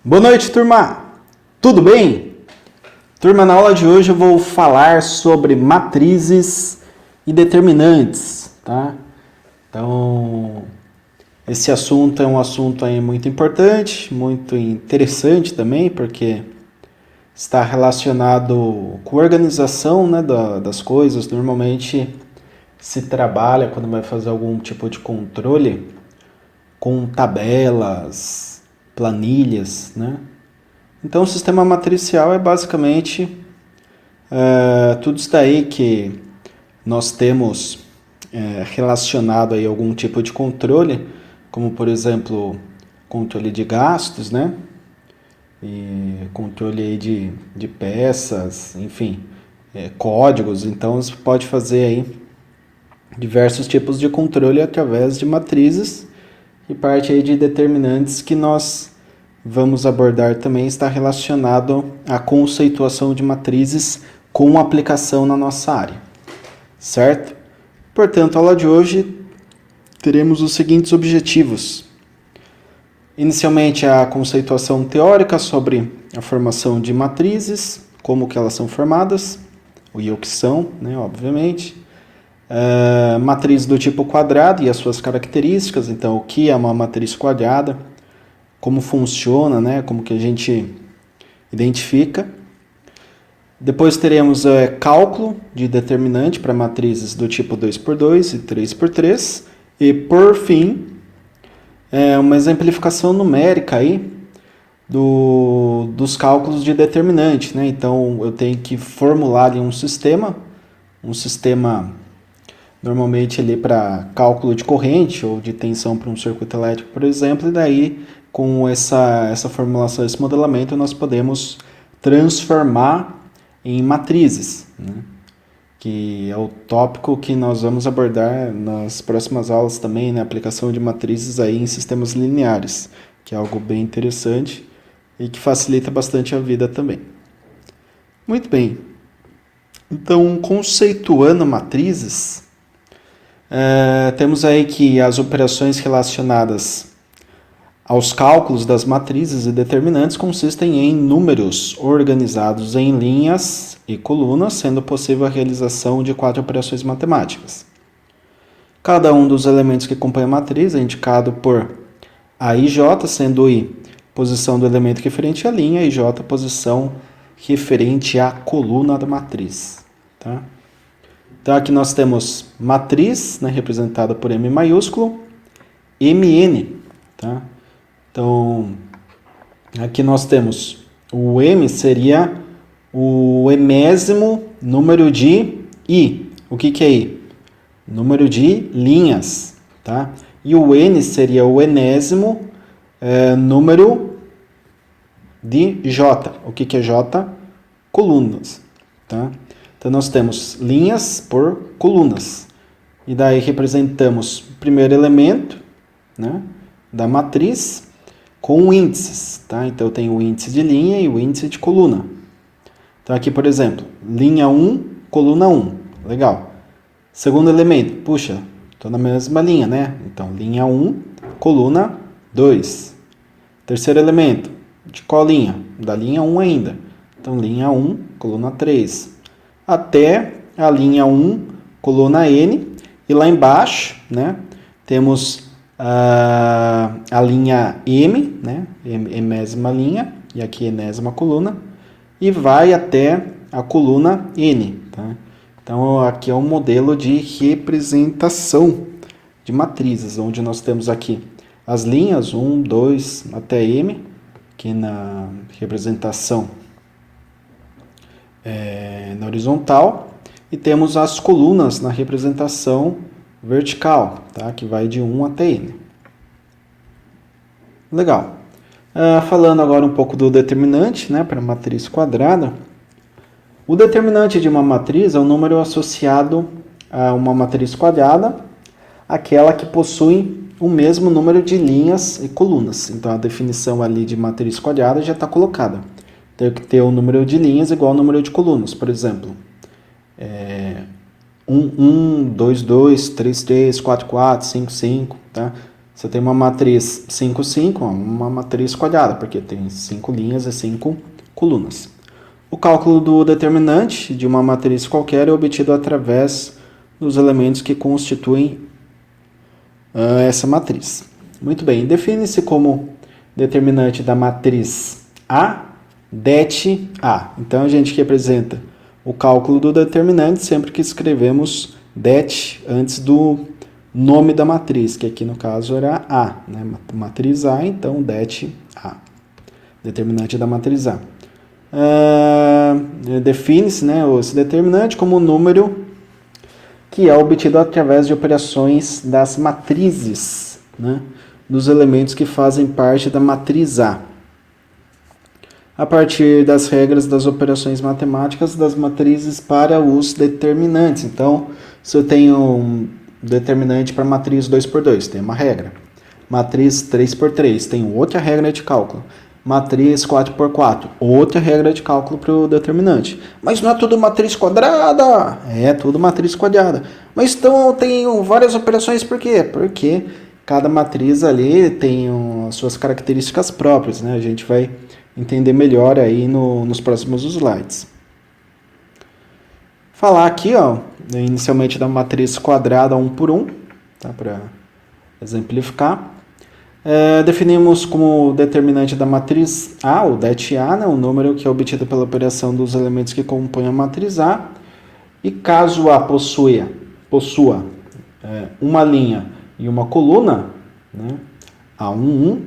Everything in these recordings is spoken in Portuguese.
Boa noite, turma! Tudo bem? Turma, na aula de hoje eu vou falar sobre matrizes e determinantes, tá? Então, esse assunto é um assunto aí muito importante, muito interessante também, porque está relacionado com a organização, né, das coisas. Normalmente se trabalha, quando vai fazer algum tipo de controle, com tabelas, planilhas, né? Então, o sistema matricial é basicamente tudo isso daí que nós temos relacionado aí a algum tipo de controle, como, por exemplo, controle de gastos, né? E controle aí de peças, enfim, códigos. Então, você pode fazer aí diversos tipos de controle através de matrizes e parte aí de determinantes que nós vamos abordar também está relacionado à conceituação de matrizes com aplicação na nossa área, certo? Portanto, a aula de hoje teremos os seguintes objetivos. Inicialmente, a conceituação teórica sobre a formação de matrizes, como que elas são formadas, e o que são, né, obviamente. Matriz do tipo quadrado e as suas características, então o que é uma matriz quadrada, como funciona, né, como que a gente identifica. Depois teremos cálculo de determinante para matrizes do tipo 2x2 e 3x3. E, por fim, uma exemplificação numérica aí dos cálculos de determinante, né? Então, eu tenho que formular ali um sistema normalmente ali para cálculo de corrente ou de tensão para um circuito elétrico, por exemplo, e daí com essa formulação, esse modelamento, nós podemos transformar em matrizes, né? Que é o tópico que nós vamos abordar nas próximas aulas também, né? Aplicação de matrizes aí em sistemas lineares, que é algo bem interessante e que facilita bastante a vida também. Muito bem. Então, conceituando matrizes, temos aí que as operações relacionadas aos cálculos das matrizes e determinantes consistem em números organizados em linhas e colunas, sendo possível a realização de 4 operações matemáticas. Cada um dos elementos que compõem a matriz é indicado por A e J, sendo I posição do elemento referente à linha e J posição referente à coluna da matriz. Tá? Então aqui nós temos matriz, né, representada por M maiúsculo, Mn. Tá? Então, aqui nós temos o M seria o enésimo número de I. O que é I? Número de linhas. Tá? E o N seria o enésimo número de J. O que é J? Colunas. Tá? Então, nós temos linhas por colunas. E daí representamos o primeiro elemento, né, da matriz com índices. Tá? Então, eu tenho o índice de linha e o índice de coluna. Então, aqui, por exemplo, linha 1, coluna 1. Legal. Segundo elemento, puxa, estou na mesma linha, né? Então, linha 1, coluna 2. Terceiro elemento, de qual linha? Da linha 1 ainda. Então, linha 1, coluna 3. Até a linha 1, coluna N. E lá embaixo, né, temos a linha M, né, enésima linha, e aqui enésima coluna, e vai até a coluna N. Tá? Então, aqui é um modelo de representação de matrizes, onde nós temos aqui as linhas 1, 2, até M, aqui na representação na horizontal, e temos as colunas na representação vertical, tá? Que vai de 1 até N. Legal. Falando agora um pouco do determinante, né, para matriz quadrada. O determinante de uma matriz é um número associado a uma matriz quadrada, aquela que possui o mesmo número de linhas e colunas. Então, a definição ali de matriz quadrada já está colocada. Tem que ter o número de linhas igual ao número de colunas. Por exemplo, 1, 2, 2, 3, 3, 4, 4, 5, 5. Tá? Você tem uma matriz 5, 5, uma matriz quadrada, porque tem 5 linhas e 5 colunas. O cálculo do determinante de uma matriz qualquer é obtido através dos elementos que constituem essa matriz. Muito bem, define-se como determinante da matriz A, det A. Então, a gente representa o cálculo do determinante sempre que escrevemos det antes do nome da matriz, que aqui no caso era A, né? Matriz A, então det A, determinante da matriz A. Define-se, né, esse determinante como um número que é obtido através de operações das matrizes, né, dos elementos que fazem parte da matriz A, a partir das regras das operações matemáticas das matrizes para os determinantes. Então, se eu tenho um determinante para matriz 2 por 2, tem uma regra. Matriz 3 por 3, tem outra regra de cálculo. Matriz 4 por 4, outra regra de cálculo para o determinante. Mas não é tudo matriz quadrada? É tudo matriz quadrada. Mas então eu tenho várias operações, por quê? Porque cada matriz ali tem as suas características próprias, né? A gente vai entender melhor aí nos próximos slides. Falar aqui, ó, inicialmente da matriz quadrada 1 por 1, tá? Para exemplificar. Definimos como determinante da matriz A, o det A, né, o número que é obtido pela operação dos elementos que compõem a matriz A. E caso A possua uma linha e uma coluna, né, A1, 1,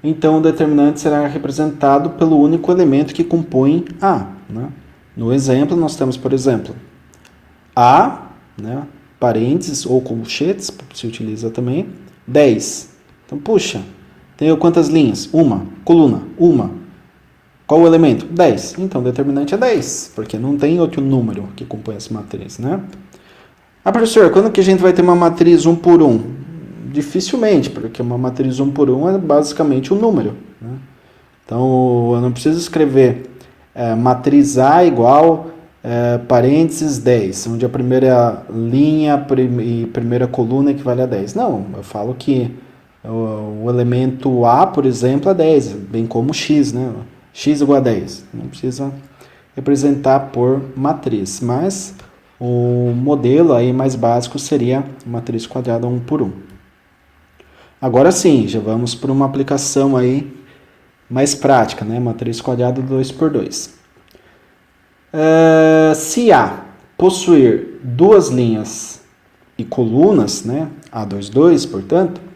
então o determinante será representado pelo único elemento que compõe A. Né? No exemplo, nós temos, por exemplo, A, né, parênteses ou colchetes, se utiliza também, 10. Então, puxa, tenho quantas linhas? Uma. Coluna, uma. Qual o elemento? 10. Então, o determinante é 10, porque não tem outro número que compõe essa matriz, né? Ah, professor, quando que a gente vai ter uma matriz 1 por 1? Dificilmente, porque uma matriz 1 por 1 é basicamente um número, né? Então, eu não preciso escrever matriz A igual parênteses 10, onde a primeira linha e primeira coluna equivale a 10. Não, eu falo que o elemento A, por exemplo, é 10, bem como x, né? X igual a 10. Não precisa representar por matriz, mas o modelo aí mais básico seria matriz quadrada 1 por 1. Agora sim, já vamos para uma aplicação aí mais prática, né? Matriz quadrada 2 por 2. Se A possuir duas linhas e colunas, né? A2, 2, portanto,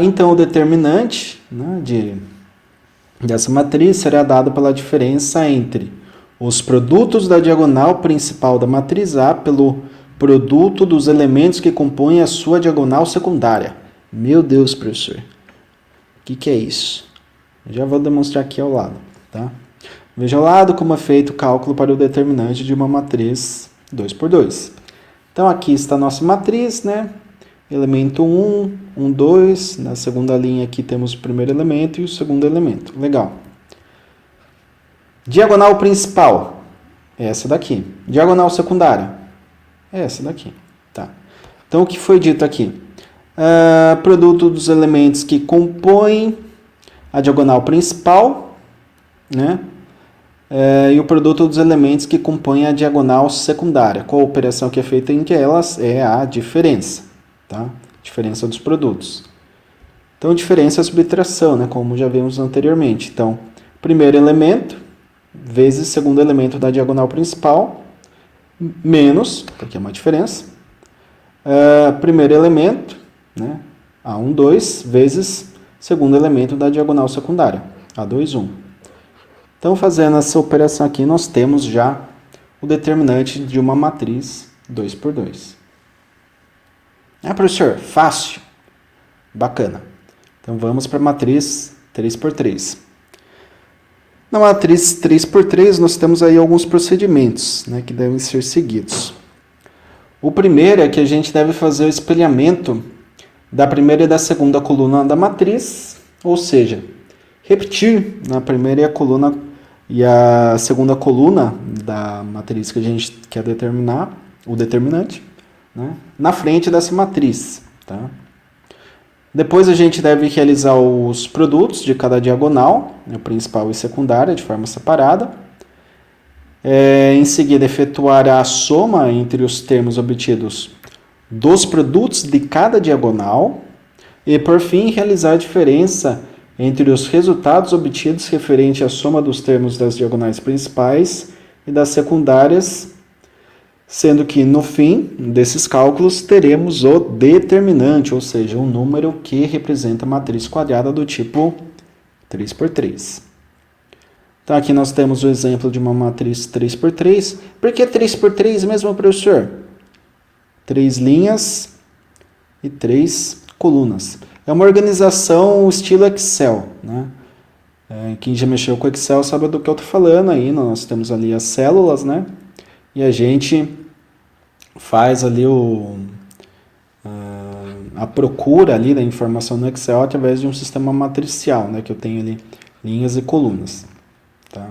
então o determinante, né, dessa matriz será dado pela diferença entre os produtos da diagonal principal da matriz A pelo produto dos elementos que compõem a sua diagonal secundária. Meu Deus, professor, o que é isso? Já vou demonstrar aqui ao lado, tá? Veja ao lado como é feito o cálculo para o determinante de uma matriz 2 por 2. Então aqui está a nossa matriz, né? Elemento 1, 1, 2. Na segunda linha aqui temos o primeiro elemento e o segundo elemento. Legal. Diagonal principal é essa daqui. Diagonal secundária é essa daqui. Tá. Então, o que foi dito aqui? Produto dos elementos que compõem a diagonal principal, né? E o produto dos elementos que compõem a diagonal secundária. Qual a operação que é feita entre elas? É a diferença. Tá? Diferença dos produtos. Então, diferença é subtração, né? Como já vimos anteriormente. Então, primeiro elemento vezes segundo elemento da diagonal principal, menos, porque é uma diferença, primeiro elemento, né? A1, 2, vezes segundo elemento da diagonal secundária, A2, 1. Então, fazendo essa operação aqui, nós temos já o determinante de uma matriz 2 por 2. Professor, fácil. Bacana. Então, vamos para a matriz 3 por 3. Na matriz 3 por 3, nós temos aí alguns procedimentos, né, que devem ser seguidos. O primeiro é que a gente deve fazer o espelhamento da primeira e da segunda coluna da matriz, ou seja, repetir na primeira coluna e a segunda coluna da matriz que a gente quer determinar, o determinante, né, na frente dessa matriz. Tá? Depois a gente deve realizar os produtos de cada diagonal, a principal e secundária, de forma separada. Em seguida, efetuar a soma entre os termos obtidos dos produtos de cada diagonal. E, por fim, realizar a diferença entre os resultados obtidos referente à soma dos termos das diagonais principais e das secundárias, sendo que no fim desses cálculos teremos o determinante, ou seja, um número que representa a matriz quadrada do tipo 3×3. Então aqui nós temos o exemplo de uma matriz 3×3. Por que 3×3 mesmo, professor? 3 linhas e 3 colunas. É uma organização estilo Excel, né? Quem já mexeu com Excel sabe do que eu estou falando aí. Nós temos ali as células, né? E a gente faz ali a procura ali da informação no Excel através de um sistema matricial, né? Que eu tenho ali linhas e colunas, tá?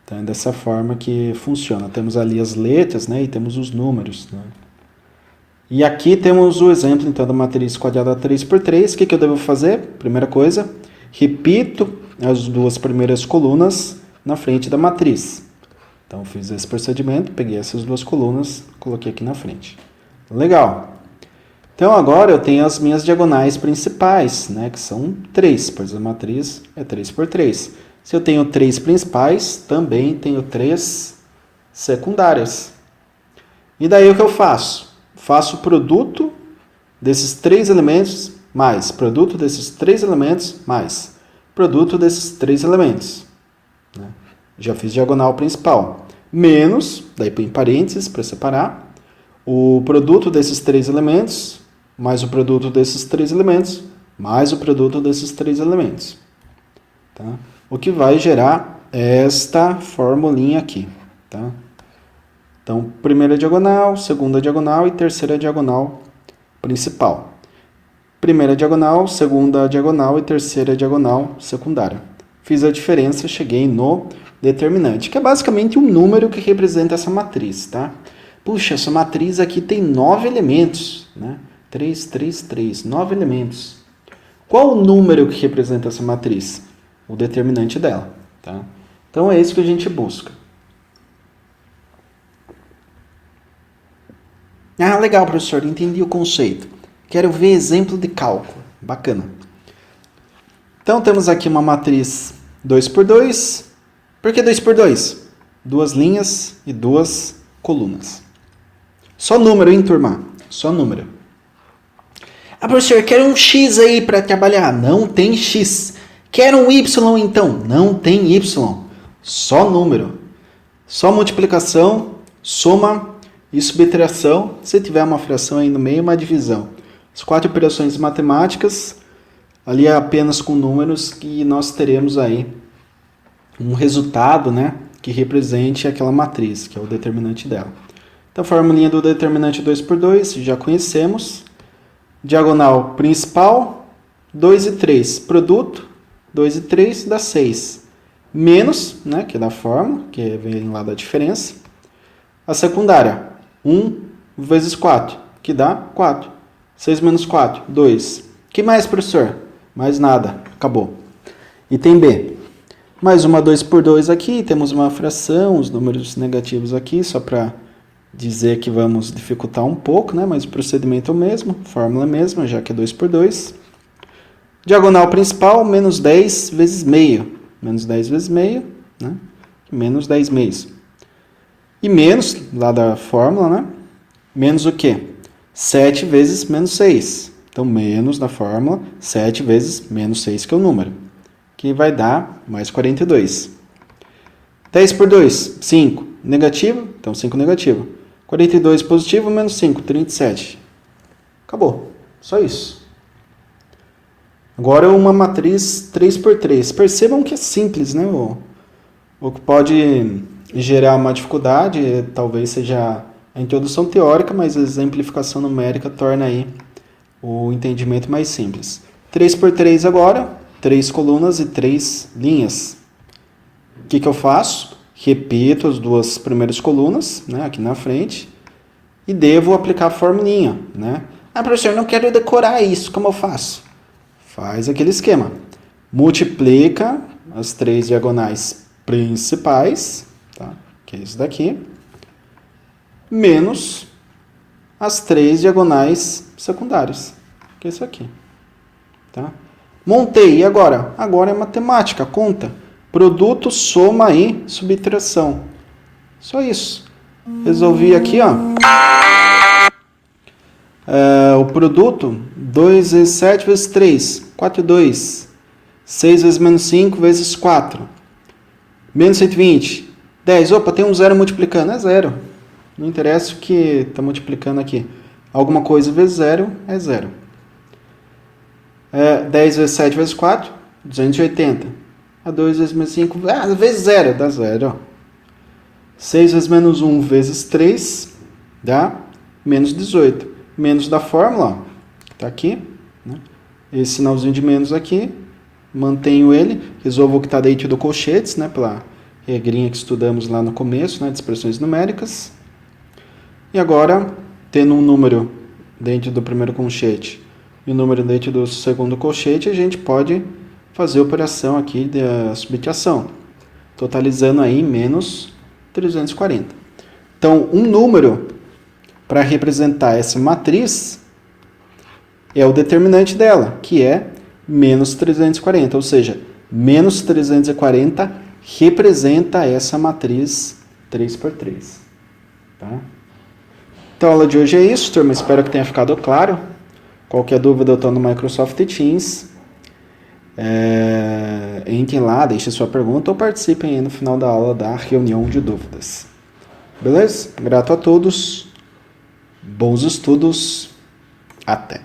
Então é dessa forma que funciona. Temos ali as letras, né? E temos os números, né? E aqui temos o exemplo, então, da matriz quadrada 3×3. O que eu devo fazer? Primeira coisa, repito as duas primeiras colunas na frente da matriz. Então, fiz esse procedimento, peguei essas duas colunas, coloquei aqui na frente. Legal. Então, agora eu tenho as minhas diagonais principais, né, que são 3, pois a matriz é 3×3. Se eu tenho 3 principais, também tenho 3 secundárias. E daí o que eu faço? Faço o produto desses 3 elementos mais produto desses 3 elementos mais produto desses 3 elementos. Né? Já fiz diagonal principal. Menos, daí põe em parênteses para separar, o produto desses 3 elementos, mais o produto desses 3 elementos, mais o produto desses 3 elementos. Tá? O que vai gerar esta formulinha aqui. Tá? Então, primeira diagonal, segunda diagonal e terceira diagonal principal. Primeira diagonal, segunda diagonal e terceira diagonal secundária. Fiz a diferença, cheguei no determinante, que é basicamente um número que representa essa matriz, tá? Puxa, essa matriz aqui tem 9 elementos, né? 3, 3, 3, 9 elementos. Qual o número que representa essa matriz? O determinante dela, tá? Então é isso que a gente busca. Ah, legal, professor, entendi o conceito. Quero ver exemplo de cálculo. Bacana. Então, temos aqui uma matriz 2×2. Por que 2×2? 2 linhas e 2 colunas. Só número, hein, turma? Só número. Ah, professor, quero um X aí para trabalhar. Não tem X. Quero um Y, então. Não tem Y. Só número. Só multiplicação, soma e subtração. Se tiver uma fração aí no meio, uma divisão. As 4 operações matemáticas, ali é apenas com números que nós teremos aí um resultado, né, que represente aquela matriz, que é o determinante dela. Então, a formulinha do determinante 2×2, já conhecemos. Diagonal principal, 2 e 3. Produto, 2 e 3 dá 6. Menos, né, que é da fórmula, que vem lá da diferença. A secundária, 1 vezes 4, que dá 4. 6 menos 4, 2. Que mais, professor? Mais nada, acabou. Item B. Mais uma 2×2 aqui, temos uma fração, os números negativos aqui, só para dizer que vamos dificultar um pouco, né? Mas o procedimento é o mesmo, fórmula é a mesma, já que é 2×2. Diagonal principal, menos 10 vezes meio. Menos 10 vezes meio, né? Menos 10 meios. E menos, lá da fórmula, né? Menos o quê? 7 vezes menos 6. Então, menos da fórmula, 7 vezes menos 6, que é o número. Que vai dar mais 42. 10×2, 5. Negativo, então 5 negativo. 42 positivo, menos 5, 37. Acabou. Só isso. Agora uma matriz 3×3. Percebam que é simples, né? O que pode gerar uma dificuldade talvez seja a introdução teórica, mas a exemplificação numérica torna aí o entendimento mais simples. 3×3 agora, 3 colunas e 3 linhas. O que eu faço? Repito as duas primeiras colunas, né, aqui na frente, e devo aplicar a formulinha, né? Ah, professor, eu não quero decorar isso, como eu faço? Faz aquele esquema. Multiplica as 3 diagonais principais, tá? Que é isso daqui, menos as 3 diagonais secundárias, que é isso aqui. Tá? Montei, e agora? Agora é matemática, conta. Produto, soma e subtração. Só isso. Resolvi aqui, ó. O produto, 2 vezes 7 vezes 3, 4 e 2. 6 vezes menos 5 vezes 4. Menos 120. 10. Opa, tem um zero multiplicando. É zero. Não interessa o que está multiplicando aqui. Alguma coisa vezes zero é zero. 10 vezes 7 vezes 4, 280. 2 vezes menos 5, vezes zero, dá zero. 6 vezes menos 1 vezes 3, dá menos 18. Menos da fórmula, está aqui. Né? Esse sinalzinho de menos aqui, mantenho ele, resolvo o que está dentro do colchetes, né, pela regrinha que estudamos lá no começo, né, de expressões numéricas. E agora, tendo um número dentro do primeiro colchete e um número dentro do segundo colchete, a gente pode fazer a operação aqui da subtração, totalizando aí menos 340. Então, um número para representar essa matriz é o determinante dela, que é menos 340, ou seja, menos 340 representa essa matriz 3×3. Tá? Então, a aula de hoje é isso, turma. Espero que tenha ficado claro. Qualquer dúvida, eu estou no Microsoft Teams. Entrem lá, deixem sua pergunta ou participem aí no final da aula da reunião de dúvidas. Beleza? Grato a todos. Bons estudos. Até.